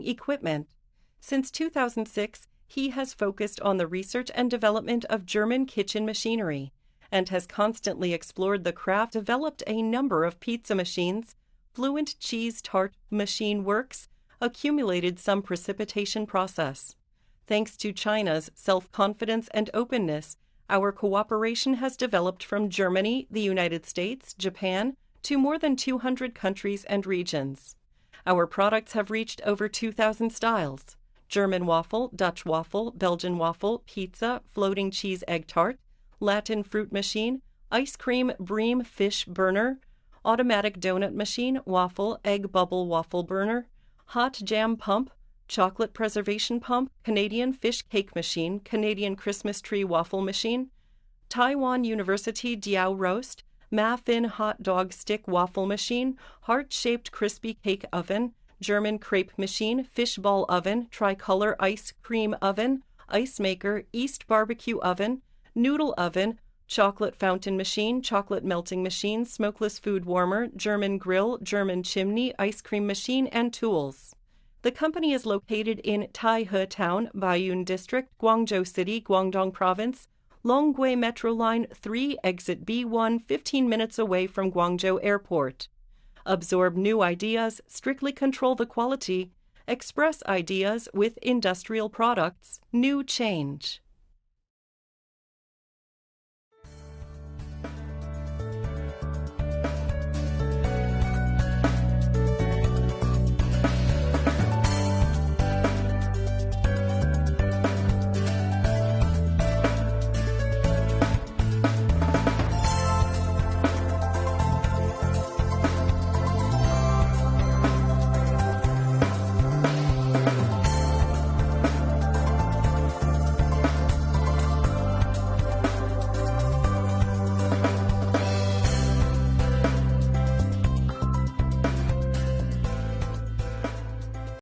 equipment. Since 2006, he has focused on the research and development of German kitchen machinery and has constantly explored the craft, developed a number of pizza machines, fluent cheese tart machine works, accumulated some precipitation process. Thanks to China's self-confidence and openness, our cooperation has developed from Germany, the United States, Japan, to more than 200 countries and regions. Our products have reached over 2,000 styles: German waffle, Dutch waffle, Belgian waffle, pizza, floating cheese egg tart, Latin fruit machine, ice cream bream fish burner, automatic donut machine, waffle, egg bubble waffle burner, hot jam pump, chocolate preservation pump, Canadian fish cake machine, Canadian Christmas tree waffle machine, Taiwan University Diao roast, Muffin hot dog stick waffle machine, heart-shaped crispy cake oven, German crepe machine, fish ball oven, tricolor ice cream oven, ice maker, East barbecue oven, noodle oven, chocolate fountain machine, chocolate melting machine, smokeless food warmer, German grill, German chimney, ice cream machine, and tools. The company is located in Taihe Town, Baiyun District, Guangzhou City, Guangdong Province, Longgui Metro Line 3, Exit B1, 15 minutes away from Guangzhou Airport. Absorb new ideas, strictly control the quality, express ideas with industrial products, new change.